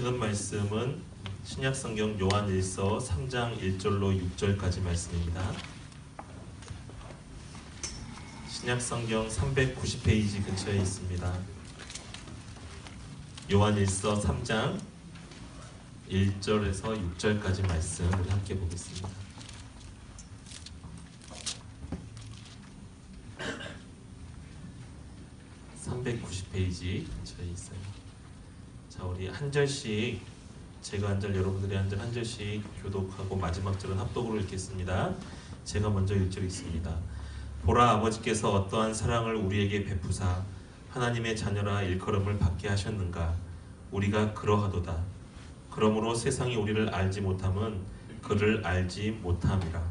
읽은 말씀은 신약성경 요한일서 3장 1절로 6절까지 말씀입니다. 신약성경 390페이지 근처에 있습니다. 요한일서 3장 1절에서 6절까지 말씀 우리 함께 보겠습니다. (390페이지) 근처에 있어요. 자, 우리 한 절씩, 제가 한 절, 여러분들이 한 절, 한 절씩 교독하고 마지막 절은 합독으로 읽겠습니다. 제가 먼저 1절 읽습니다. 보라, 아버지께서 어떠한 사랑을 우리에게 베푸사 하나님의 자녀라 일컬음을 받게 하셨는가. 우리가 그러하도다. 그러므로 세상이 우리를 알지 못함은 그를 알지 못함이라.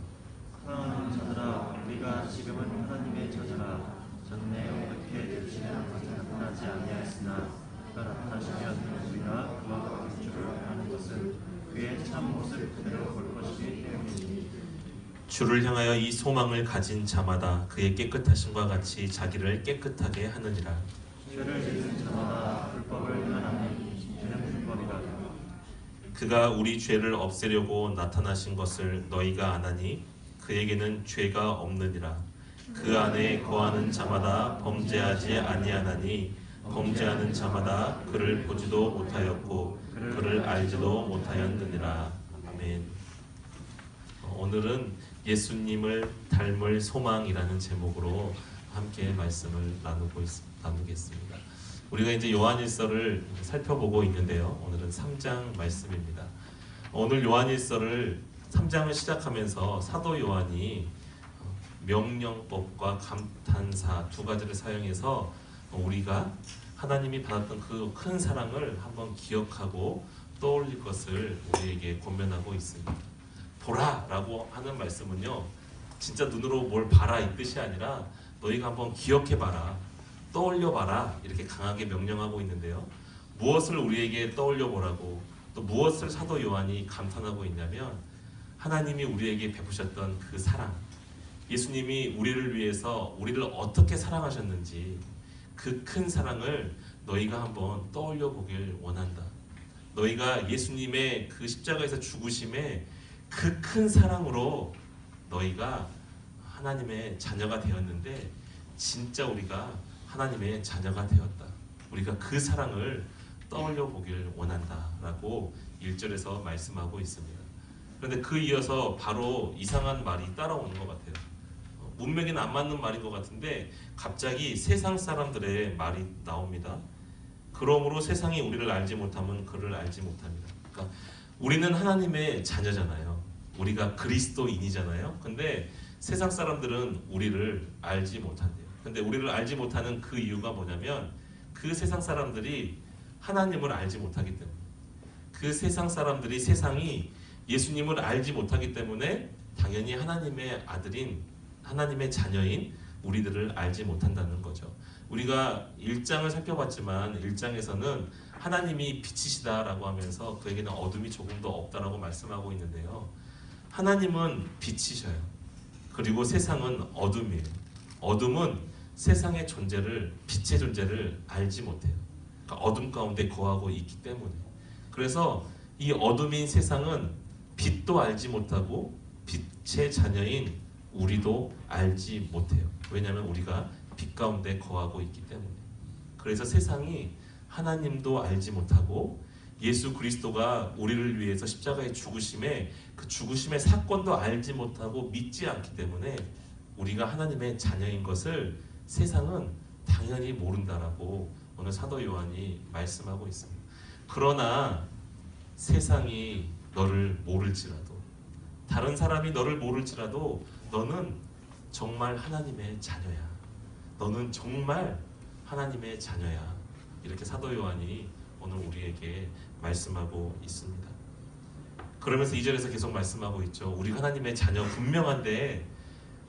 사랑하는 자들아, 우리가 지금은 하나님의 자녀라. 전에 어떻게 될지는 아직 나타나지 아니하였으나 그가 나타나시면 우리가 그와 같은 줄을 아는 것은 그의 참 모습 그대로 볼 것이기 때문이니. 주를 향하여 이 소망을 가진 자마다 그의 깨끗하심과 같이 자기를 깨끗하게 하느니라. 죄를 짓는 자마다 불법을 행하나니 죄는 불법이라. 그가 우리 죄를 없애려고 나타나신 것을 너희가 아나니 그에게는 죄가 없느니라. 그 안에 거하는 자마다 범죄하지 아니하나니 범죄하는 자마다 그를 보지도 못하였고 그를 알지도 못하였느니라. 아멘. 오늘은 예수님을 닮을 소망이라는 제목으로 함께 말씀을 나누겠습니다. 우리가 이제 요한일서를 살펴보고 있는데요. 오늘은 3장 말씀입니다. 오늘 요한일서를 3장을 시작하면서 사도 요한이 명령법과 감탄사 두 가지를 사용해서 우리가 하나님이 받았던 그 큰 사랑을 한번 기억하고 떠올릴 것을 우리에게 권면하고 있습니다. 보라 라고 하는 말씀은요, 진짜 눈으로 뭘 봐라 이 뜻이 아니라 너희가 한번 기억해봐라, 떠올려봐라, 이렇게 강하게 명령하고 있는데요. 무엇을 우리에게 떠올려보라고, 또 무엇을 사도 요한이 감탄하고 있냐면 하나님이 우리에게 베푸셨던 그 사랑, 예수님이 우리를 위해서 우리를 어떻게 사랑하셨는지 그 큰 사랑을 너희가 한번 떠올려 보길 원한다. 너희가 예수님의 그 십자가에서 죽으심에 그 큰 사랑으로 너희가 하나님의 자녀가 되었는데 진짜 우리가 하나님의 자녀가 되었다. 우리가 그 사랑을 떠올려 보길 원한다 라고 1절에서 말씀하고 있습니다. 그런데 그 이어서 바로 이상한 말이 따라오는 것 같아요. 문맥에는 안 맞는 말인 것 같은데 갑자기 세상 사람들의 말이 나옵니다. 그러므로 세상이 우리를 알지 못하면 그를 알지 못합니다. 그러니까 우리는 하나님의 자녀잖아요. 우리가 그리스도인이잖아요. 근데 세상 사람들은 우리를 알지 못한대요. 근데 우리를 알지 못하는 그 이유가 뭐냐면 그 세상 사람들이 하나님을 알지 못하기 때문에, 그 세상 사람들이, 세상이 예수님을 알지 못하기 때문에 당연히 하나님의 아들인, 하나님의 자녀인 우리들을 알지 못한다는 거죠. 우리가 1장을 살펴봤지만 1장에서는 하나님이 빛이시다라고 하면서 그에게는 어둠이 조금도 없다라고 말씀하고 있는데요. 하나님은 빛이셔요. 그리고 세상은 어둠이에요. 어둠은 세상의 존재를, 빛의 존재를 알지 못해요. 그러니까 어둠 가운데 거하고 있기 때문에. 그래서 이 어둠인 세상은 빛도 알지 못하고 빛의 자녀인 우리도 알지 못해요. 왜냐하면 우리가 빛 가운데 거하고 있기 때문에. 그래서 세상이 하나님도 알지 못하고 예수 그리스도가 우리를 위해서 십자가에 죽으심에, 그 죽으심의 사건도 알지 못하고 믿지 않기 때문에 우리가 하나님의 자녀인 것을 세상은 당연히 모른다라고 오늘 사도 요한이 말씀하고 있습니다. 그러나 세상이 너를 모를지라도, 다른 사람이 너를 모를지라도 너는 정말 하나님의 자녀야. 너는 정말 하나님의 자녀야. 이렇게 사도 요한이 오늘 우리에게 말씀하고 있습니다. 그러면서 2절에서 계속 말씀하고 있죠. 우리가 하나님의 자녀 분명한데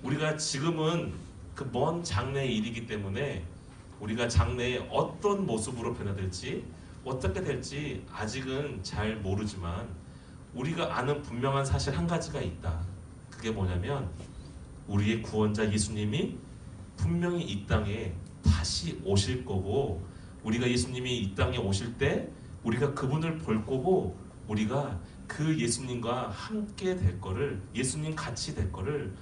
우리가 지금은 그 먼 장래의 일이기 때문에 우리가 장래에 어떤 모습으로 변화될지, 어떻게 될지 아직은 잘 모르지만 우리가 아는 분명한 사실 한 가지가 있다. 그게 뭐냐면 우리의 구원자 예수님이 분명히 이 땅에 다시 오실 거고, 우리가 예수님이 이 땅에 오실 때 우리가 그분을 볼 거고 우리가 그 예수님과 함께 될 거를, 예수님 같이 될 거를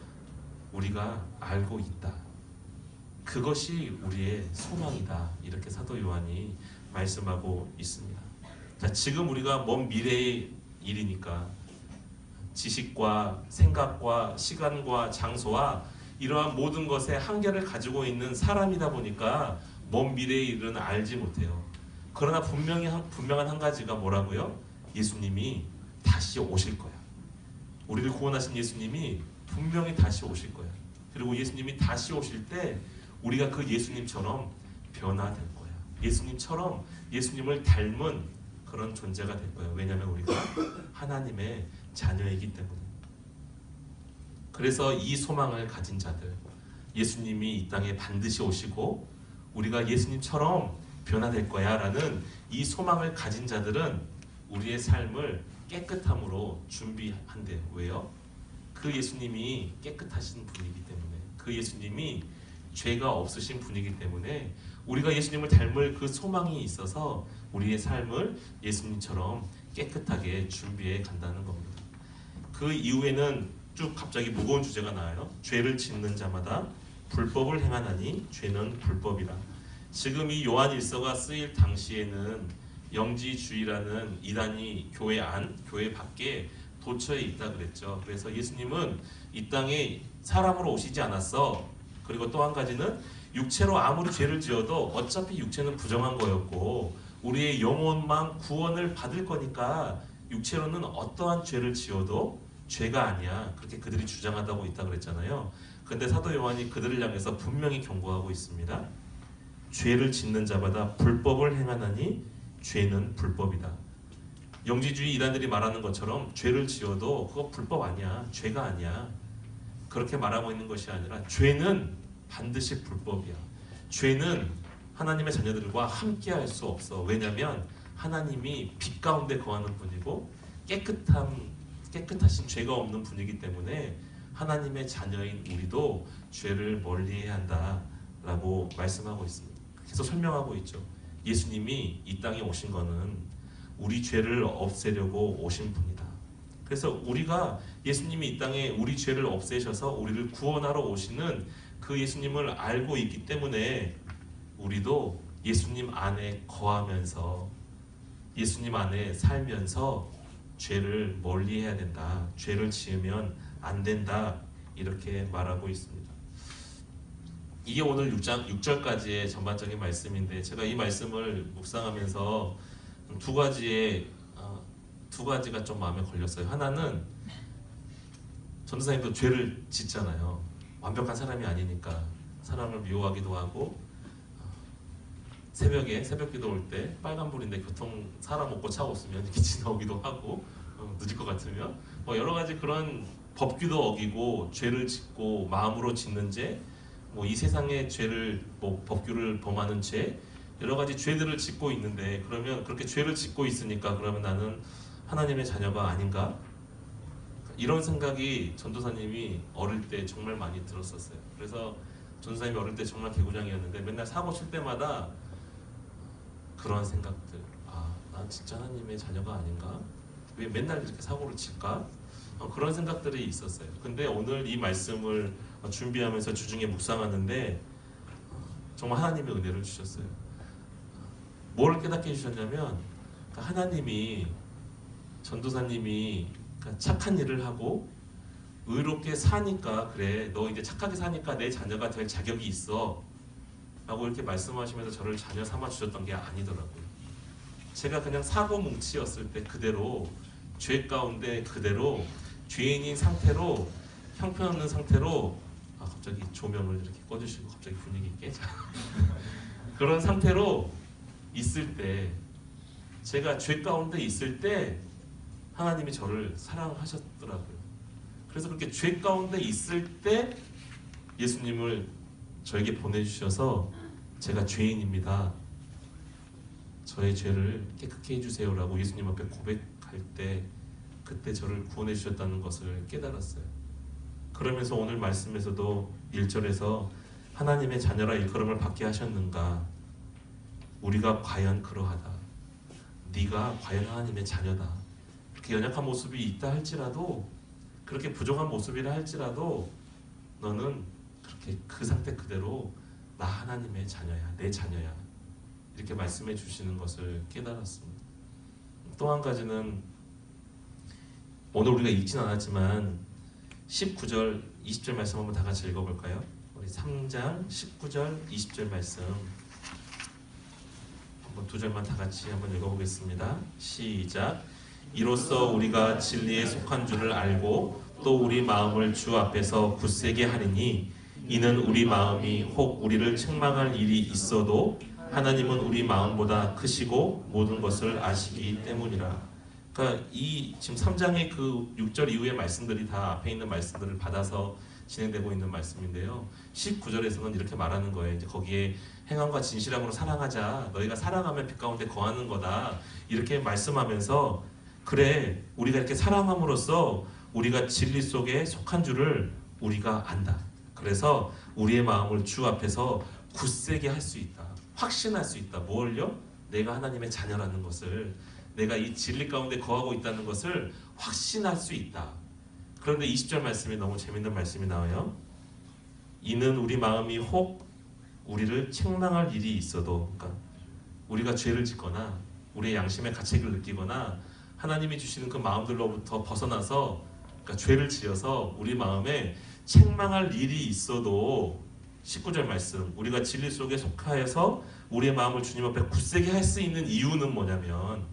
우리가 알고 있다. 그것이 우리의 소망이다. 이렇게 사도 요한이 말씀하고 있습니다. 자, 지금 우리가 먼 미래의 일이니까 지식과 생각과 시간과 장소와 이러한 모든 것에 한계를 가지고 있는 사람이다 보니까 먼 미래의 일은 알지 못해요. 그러나 분명한 한 가지가 뭐라고요? 예수님이 다시 오실 거야. 우리를 구원하신 예수님이 분명히 다시 오실 거야. 그리고 예수님이 다시 오실 때 우리가 그 예수님처럼 변화될 거야. 예수님처럼 예수님을 닮은 그런 존재가 될 거야. 왜냐하면 우리가 하나님의 자녀이기 때문에. 그래서 이 소망을 가진 자들, 예수님이 이 땅에 반드시 오시고 우리가 예수님처럼 변화될 거야 라는 이 소망을 가진 자들은 우리의 삶을 깨끗함으로 준비한대요. 왜요? 그 예수님이 깨끗하신 분이기 때문에, 그 예수님이 죄가 없으신 분이기 때문에 우리가 예수님을 닮을 그 소망이 있어서 우리의 삶을 예수님처럼 깨끗하게 준비해 간다는 겁니다. 그 이후에는 쭉 갑자기 무거운 주제가 나와요. 죄를 짓는 자마다 불법을 행하나니 죄는 불법이라. 지금 이 요한일서가 쓰일 당시에는 영지주의라는 이단이 교회 안, 교회 밖에 도처에 있다 그랬죠. 그래서 예수님은 이 땅에 사람으로 오시지 않았어. 그리고 또 한 가지는 육체로 아무리 죄를 지어도 어차피 육체는 부정한 거였고 우리의 영혼만 구원을 받을 거니까 육체로는 어떠한 죄를 지어도 죄가 아니야. 그렇게 그들이 주장하다고 있다 그랬잖아요. 근데 사도 요한이 그들을 향해서 분명히 경고하고 있습니다. 죄를 짓는 자마다 불법을 행하나니 죄는 불법이다. 영지주의 이단들이 말하는 것처럼 죄를 지어도 그거 불법 아니야. 죄가 아니야. 그렇게 말하고 있는 것이 아니라 죄는 반드시 불법이야. 죄는 하나님의 자녀들과 함께 할 수 없어. 왜냐하면 하나님이 빛 가운데 거하는 분이고 깨끗하신 죄가 없는 분이기 때문에 하나님의 자녀인 우리도 죄를 멀리해야 한다라고 말씀하고 있습니다. 계속 설명하고 있죠. 예수님이 이 땅에 오신 거는 우리 죄를 없애려고 오신 분이다. 그래서 우리가 예수님이 이 땅에 우리 죄를 없애셔서 우리를 구원하러 오시는 그 예수님을 알고 있기 때문에 우리도 예수님 안에 거하면서 예수님 안에 살면서 죄를 멀리해야 된다. 죄를 지으면 안 된다. 이렇게 말하고 있습니다. 이게 오늘 6절까지의 전반적인 말씀인데 제가 이 말씀을 묵상하면서 두 가지가 좀 마음에 걸렸어요. 하나는 전도사님도 죄를 짓잖아요. 완벽한 사람이 아니니까 사람을 미워하기도 하고 새벽에 새벽기도 올 때 빨간불인데 교통 사람 없고 차 없으면 이렇게 지나오기도 하고 늦을 것 같으면 뭐 여러 가지 그런 법규도 어기고 죄를 짓고 마음으로 짓는 죄, 뭐 이 세상의 죄를 뭐 법규를 범하는 죄, 여러 가지 죄들을 짓고 있는데 그러면 그렇게 죄를 짓고 있으니까 그러면 나는 하나님의 자녀가 아닌가? 이런 생각이 전도사님이 어릴 때 정말 많이 들었었어요. 그래서 전도사님이 어릴 때 정말 개구장이었는데 맨날 사고 칠 때마다 그런 생각들, 난 진짜 하나님의 자녀가 아닌가? 왜 맨날 이렇게 사고를 칠까? 그런 생각들이 있었어요. 근데 오늘 이 말씀을 준비하면서 주중에 묵상하는데 정말 하나님의 은혜를 주셨어요. 뭘 깨닫게 해주셨냐면 하나님이 전도사님이 착한 일을 하고 의롭게 사니까 그래 너 이제 착하게 사니까 내 자녀가 될 자격이 있어 라고 이렇게 말씀하시면서 저를 자녀 삼아 주셨던 게 아니더라고요. 제가 그냥 사고 뭉치였을 때 그대로 죄 가운데 그대로 죄인인 상태로 형편없는 상태로 갑자기 조명을 이렇게 꺼주시고 갑자기 분위기 깨져 그런 상태로 있을 때 제가 죄 가운데 있을 때 하나님이 저를 사랑하셨더라고요. 그래서 그렇게 죄 가운데 있을 때 예수님을 저에게 보내주셔서 제가 죄인입니다. 저의 죄를 깨끗게 해주세요라고 예수님 앞에 고백할 때 그때 저를 구원해 주셨다는 것을 깨달았어요. 그러면서 오늘 말씀에서도 1절에서 하나님의 자녀라 일컬음을 받게 하셨는가? 우리가 과연 그러하다. 네가 과연 하나님의 자녀다. 그렇게 연약한 모습이 있다 할지라도, 그렇게 부족한 모습이라 할지라도 너는 그렇게 그 상태 그대로 나 하나님의 자녀야, 내 자녀야, 이렇게 말씀해 주시는 것을 깨달았습니다. 또 한 가지는 오늘 우리가 읽진 않았지만 19절 20절 말씀 한번 다 같이 읽어볼까요? 우리 3장 19절 20절 말씀 한번 두 절만 다 같이 한번 읽어보겠습니다. 시작. 이로써 우리가 진리에 속한 줄을 알고 또 우리 마음을 주 앞에서 굳세게 하리니 이는 우리 마음이 혹 우리를 책망할 일이 있어도 하나님은 우리 마음보다 크시고 모든 것을 아시기 때문이라. 그러니까 이 지금 3장의 그 6절 이후의 말씀들이 다 앞에 있는 말씀들을 받아서 진행되고 있는 말씀인데요. 19절에서는 이렇게 말하는 거예요. 이제 거기에 행함과 진실함으로 사랑하자. 너희가 사랑하면 빛 가운데 거하는 거다. 이렇게 말씀하면서 그래, 우리가 이렇게 사랑함으로써 우리가 진리 속에 속한 줄을 우리가 안다. 그래서 우리의 마음을 주 앞에서 굳세게 할 수 있다. 확신할 수 있다. 뭘요? 내가 하나님의 자녀라는 것을, 내가 이 진리 가운데 거하고 있다는 것을 확신할 수 있다. 그런데 20절 말씀이 너무 재밌는 말씀이 나와요. 이는 우리 마음이 혹 우리를 책망할 일이 있어도, 그러니까 우리가 죄를 짓거나 우리의 양심의 가책을 느끼거나 하나님이 주시는 그 마음들로부터 벗어나서, 그러니까 죄를 지어서 우리 마음에 책망할 일이 있어도, 19절 말씀, 우리가 진리 속에 속하여서 우리의 마음을 주님 앞에 굳세게 할 수 있는 이유는 뭐냐면,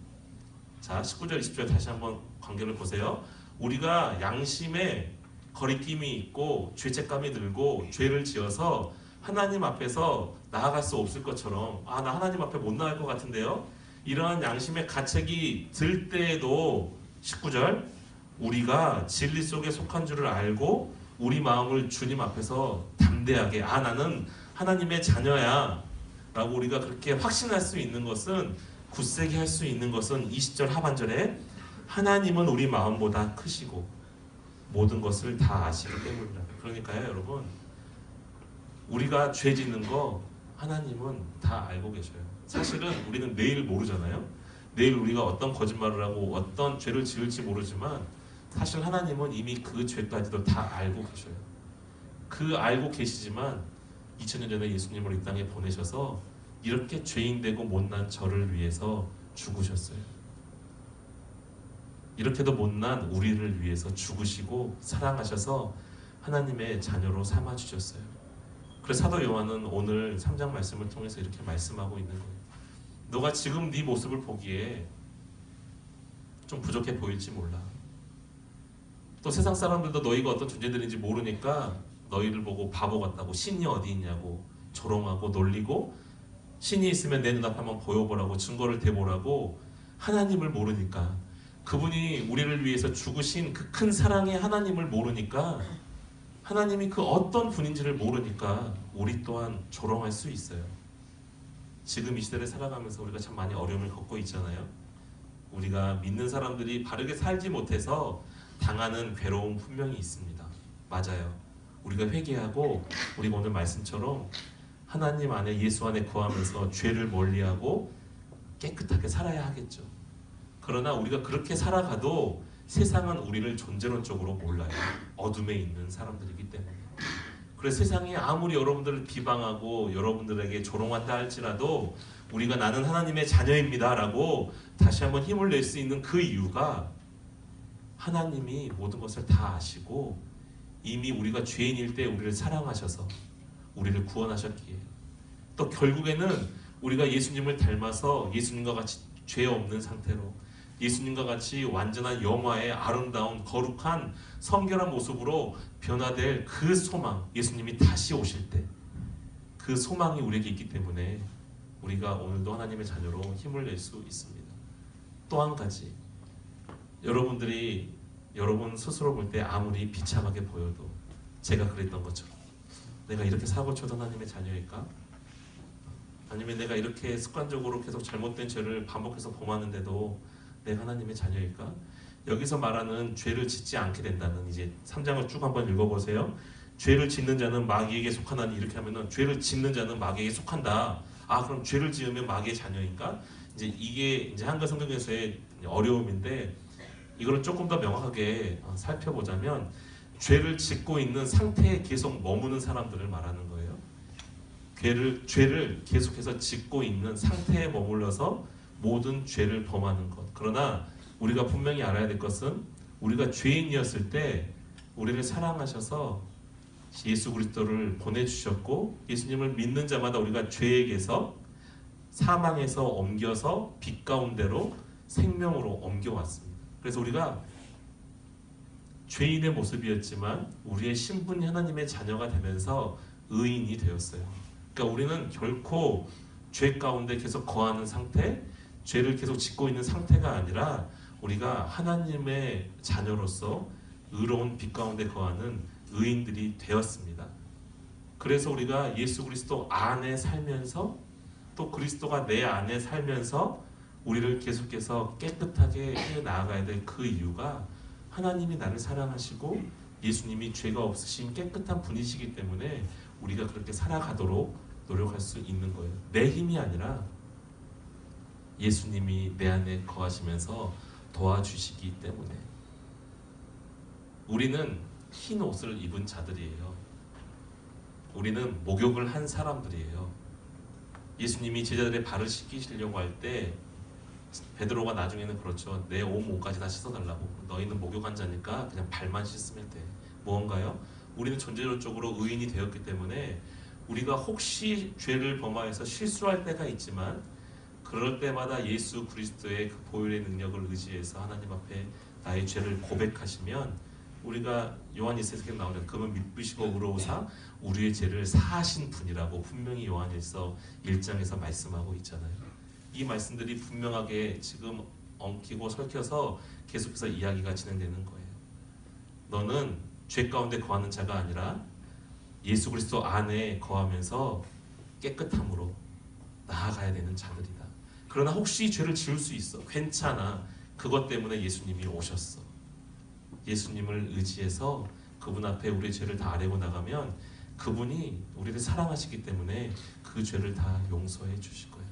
자 19절 20절 다시 한번 관계를 보세요. 우리가 양심에 거리낌이 있고 죄책감이 들고 죄를 지어서 하나님 앞에서 나아갈 수 없을 것처럼, 아, 나 하나님 앞에 못 나갈 것 같은데요, 이러한 양심의 가책이 들 때에도 19절, 우리가 진리 속에 속한 줄을 알고 우리 마음을 주님 앞에서 담대하게, 아, 나는 하나님의 자녀야 라고 우리가 그렇게 확신할 수 있는 것은, 굳세게 할 수 있는 것은 20절 하반절에 하나님은 우리 마음보다 크시고 모든 것을 다 아시기 때문이다. 그러니까요, 여러분, 우리가 죄 짓는 거 하나님은 다 알고 계셔요. 사실은 우리는 내일 모르잖아요. 내일 우리가 어떤 거짓말을 하고 어떤 죄를 지을지 모르지만 사실 하나님은 이미 그 죄까지도 다 알고 계셔요. 그 알고 계시지만 2000년 전에 예수님을 이 땅에 보내셔서 이렇게 죄인되고 못난 저를 위해서 죽으셨어요. 이렇게도 못난 우리를 위해서 죽으시고 사랑하셔서 하나님의 자녀로 삼아주셨어요. 그래서 사도 요한은 오늘 3장 말씀을 통해서 이렇게 말씀하고 있는 거예요. 너가 지금 네 모습을 보기에 좀 부족해 보일지 몰라. 또 세상 사람들도 너희가 어떤 존재들인지 모르니까 너희를 보고 바보 같다고, 신이 어디 있냐고 조롱하고 놀리고, 신이 있으면 내 눈앞에 한번 보여보라고, 증거를 대보라고. 하나님을 모르니까, 그분이 우리를 위해서 죽으신 그 큰 사랑의 하나님을 모르니까, 하나님이 그 어떤 분인지를 모르니까 우리 또한 조롱할 수 있어요. 지금 이 시대를 살아가면서 우리가 참 많이 어려움을 겪고 있잖아요. 우리가 믿는 사람들이 바르게 살지 못해서 당하는 괴로움 분명히 있습니다. 맞아요. 우리가 회개하고 우리가 오늘 말씀처럼 하나님 안에, 예수 안에 거하면서 죄를 멀리하고 깨끗하게 살아야 하겠죠. 그러나 우리가 그렇게 살아가도 세상은 우리를 존재론적으로 몰라요. 어둠에 있는 사람들이기 때문에. 그래서 세상이 아무리 여러분들을 비방하고 여러분들에게 조롱한다 할지라도 우리가 나는 하나님의 자녀입니다 라고 다시 한번 힘을 낼 수 있는 그 이유가, 하나님이 모든 것을 다 아시고 이미 우리가 죄인일 때 우리를 사랑하셔서 우리를 구원하셨기에, 또 결국에는 우리가 예수님을 닮아서 예수님과 같이 죄 없는 상태로, 예수님과 같이 완전한 영화의 아름다운 거룩한 성결한 모습으로 변화될 그 소망, 예수님이 다시 오실 때 그 소망이 우리에게 있기 때문에 우리가 오늘도 하나님의 자녀로 힘을 낼 수 있습니다. 또 한 가지, 여러분들이 여러분 스스로 볼 때 아무리 비참하게 보여도, 제가 그랬던 것처럼 내가 이렇게 사고 쳐도 하나님의 자녀일까? 아니면 내가 이렇게 습관적으로 계속 잘못된 죄를 반복해서 범하는데도 내가 하나님의 자녀일까? 여기서 말하는 죄를 짓지 않게 된다는, 이제 3장을 쭉 한번 읽어보세요. 죄를 짓는 자는 마귀에게 속하나니, 이렇게 하면은 죄를 짓는 자는 마귀에게 속한다. 아, 그럼 죄를 지으면 마귀의 자녀인가? 이제 이게 이제 한글 성경에서의 어려움인데 이거를 조금 더 명확하게 살펴보자면 죄를 짓고 있는 상태에 계속 머무는 사람들을 말하는 거예요. 죄를 계속해서 짓고 있는 상태에 머물러서 모든 죄를 범하는 것. 그러나 우리가 분명히 알아야 될 것은 우리가 죄인이었을 때 우리를 사랑하셔서 예수 그리스도를 보내주셨고 예수님을 믿는 자마다 우리가 죄에게서 사망에서 옮겨서 빛 가운데로 생명으로 옮겨왔습니다. 그래서 우리가 죄인의 모습이었지만 우리의 신분이 하나님의 자녀가 되면서 의인이 되었어요. 그러니까 우리는 결코 죄 가운데 계속 거하는 상태, 죄를 계속 짓고 있는 상태가 아니라 우리가 하나님의 자녀로서 의로운 빛 가운데 거하는 의인들이 되었습니다. 그래서 우리가 예수 그리스도 안에 살면서 또 그리스도가 내 안에 살면서 우리를 계속해서 깨끗하게 해 나아가야 될 그 이유가 하나님이 나를 사랑하시고 예수님이 죄가 없으신 깨끗한 분이시기 때문에 우리가 그렇게 살아가도록 노력할 수 있는 거예요. 내 힘이 아니라 예수님이 내 안에 거하시면서 도와주시기 때문에. 우리는 흰 옷을 입은 자들이에요. 우리는 목욕을 한 사람들이에요. 예수님이 제자들의 발을 씻기시려고 할 때 베드로가 나중에는 그렇죠. 내 온몸까지 다 씻어달라고. 너희는 목욕한 자니까 그냥 발만 씻으면 돼. 무언가요? 우리는 존재적으로 의인이 되었기 때문에 우리가 혹시 죄를 범하여서 실수할 때가 있지만 그럴 때마다 예수 그리스도의 그 보혈의 능력을 의지해서 하나님 앞에 나의 죄를 고백하시면 우리가 요한일서에 나오는 그분 믿으시고 의로우사 우리의 죄를 사하신 분이라고 분명히 요한일서 1장에서 말씀하고 있잖아요. 이 말씀들이 분명하게 지금 엉키고 설켜서 계속해서 이야기가 진행되는 거예요. 너는 죄 가운데 거하는 자가 아니라 예수 그리스도 안에 거하면서 깨끗함으로 나아가야 되는 자들이다. 그러나 혹시 죄를 지을 수 있어. 괜찮아. 그것 때문에 예수님이 오셨어. 예수님을 의지해서 그분 앞에 우리의 죄를 다 아뢰고 나가면 그분이 우리를 사랑하시기 때문에 그 죄를 다 용서해 주실 거예요.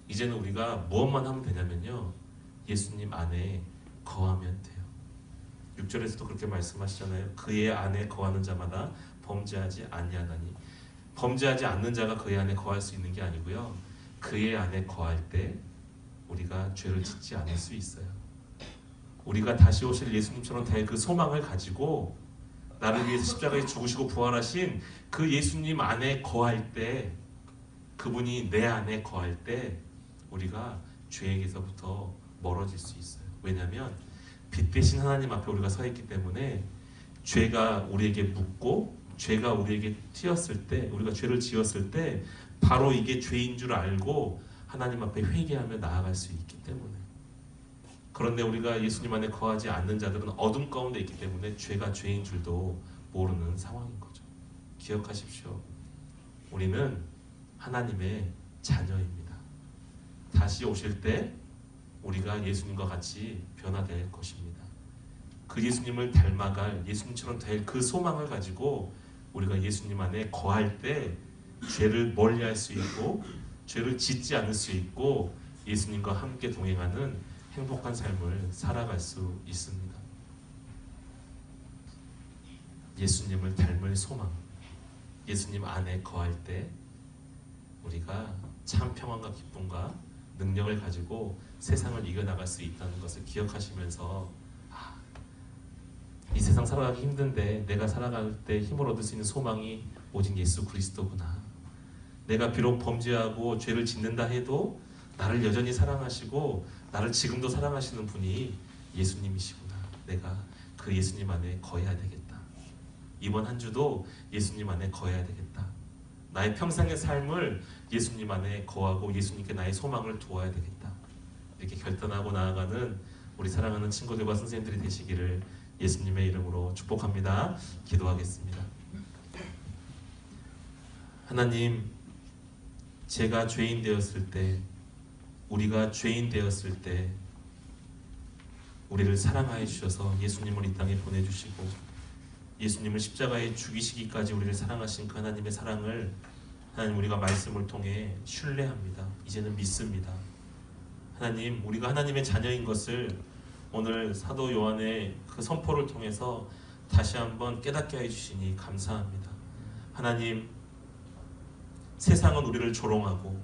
이제는 우리가 무엇만 하면 되냐면요. 예수님 안에 거하면 돼요. 6절에서도 그렇게 말씀하시잖아요. 그의 안에 거하는 자마다 범죄하지 아니하나니. 범죄하지 않는 자가 그의 안에 거할 수 있는 게 아니고요. 그의 안에 거할 때 우리가 죄를 짓지 않을 수 있어요. 우리가 다시 오실 예수님처럼 될 그 소망을 가지고 나를 위해서 십자가에 죽으시고 부활하신 그 예수님 안에 거할 때, 그분이 내 안에 거할 때 우리가 죄에게서부터 멀어질 수 있어요. 왜냐하면 빛 대신 하나님 앞에 우리가 서 있기 때문에 죄가 우리에게 묻고 죄가 우리에게 튀었을 때, 우리가 죄를 지었을 때 바로 이게 죄인 줄 알고 하나님 앞에 회개하며 나아갈 수 있기 때문에. 그런데 우리가 예수님 안에 거하지 않는 자들은 어둠 가운데 있기 때문에 죄가 죄인 줄도 모르는 상황인 거죠. 기억하십시오. 우리는 하나님의 자녀입니다. 다시 오실 때 우리가 예수님과 같이 변화될 것입니다. 그 예수님을 닮아갈, 예수님처럼 될 그 소망을 가지고 우리가 예수님 안에 거할 때 죄를 멀리할 수 있고 죄를 짓지 않을 수 있고 예수님과 함께 동행하는 행복한 삶을 살아갈 수 있습니다. 예수님을 닮을 소망, 예수님 안에 거할 때 우리가 참 평안과 기쁨과 능력을 가지고 세상을 이겨나갈 수 있다는 것을 기억하시면서 이 세상 살아가기 힘든데 내가 살아갈 때 힘을 얻을 수 있는 소망이 오직 예수 그리스도구나. 내가 비록 범죄하고 죄를 짓는다 해도 나를 여전히 사랑하시고 나를 지금도 사랑하시는 분이 예수님이시구나. 내가 그 예수님 안에 거해야 되겠다. 이번 한 주도 예수님 안에 거해야 되겠다. 나의 평생의 삶을 예수님 안에 거하고 예수님께 나의 소망을 두어야 되겠다. 이렇게 결단하고 나아가는 우리 사랑하는 친구들과 선생님들이 되시기를 예수님의 이름으로 축복합니다. 기도하겠습니다. 하나님, 제가 죄인 되었을 때, 우리가 죄인 되었을 때 우리를 사랑하여 주셔서 예수님을 이 땅에 보내주시고 예수님을 십자가에 죽이시기까지 우리를 사랑하신 그 하나님의 사랑을 하나님, 우리가 말씀을 통해 신뢰합니다. 이제는 믿습니다. 하나님, 우리가 하나님의 자녀인 것을 오늘 사도 요한의 그 선포를 통해서 다시 한번 깨닫게 해주시니 감사합니다. 하나님, 세상은 우리를 조롱하고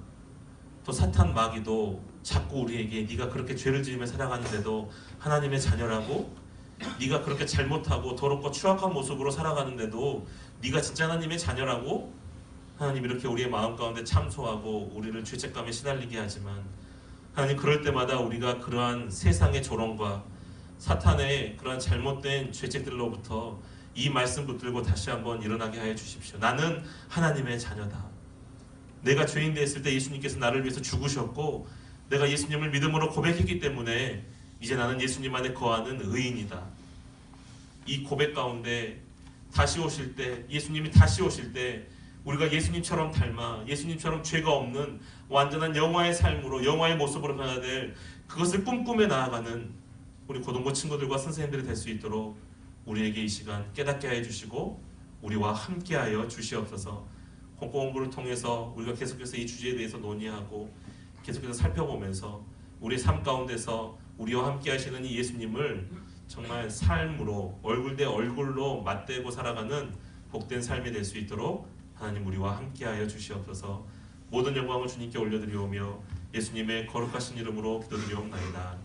또 사탄 마귀도 자꾸 우리에게 네가 그렇게 죄를 지으며 살아가는데도 하나님의 자녀라고, 네가 그렇게 잘못하고 더럽고 추악한 모습으로 살아가는데도 네가 진짜 하나님의 자녀라고, 하나님 이렇게 우리의 마음 가운데 참소하고 우리를 죄책감에 시달리게 하지만, 하나님 그럴 때마다 우리가 그러한 세상의 조롱과 사탄의 그러한 잘못된 죄책들로부터 이 말씀 붙들고 다시 한번 일어나게 하여 주십시오. 나는 하나님의 자녀다. 내가 죄인 되었을 때 예수님께서 나를 위해서 죽으셨고 내가 예수님을 믿음으로 고백했기 때문에 이제 나는 예수님 안에 거하는 의인이다. 이 고백 가운데 다시 오실 때, 예수님이 다시 오실 때 우리가 예수님처럼 닮아 예수님처럼 죄가 없는 완전한 영화의 삶으로, 영화의 모습으로 변화야 될, 그것을 꿈꾸며 나아가는 우리 고등부 친구들과 선생님들이 될 수 있도록 우리에게 이 시간 깨닫게 하여 주시고 우리와 함께하여 주시옵소서. 공부를 통해서 우리가 계속해서 이 주제에 대해서 논의하고 계속해서 살펴보면서 우리의 삶 가운데서 우리와 함께 하시는 이 예수님을 정말 삶으로, 얼굴 대 얼굴로 맞대고 살아가는 복된 삶이 될 수 있도록 하나님 우리와 함께하여 주시옵소서. 모든 영광을 주님께 올려드리오며 예수님의 거룩하신 이름으로 기도드리옵나이다.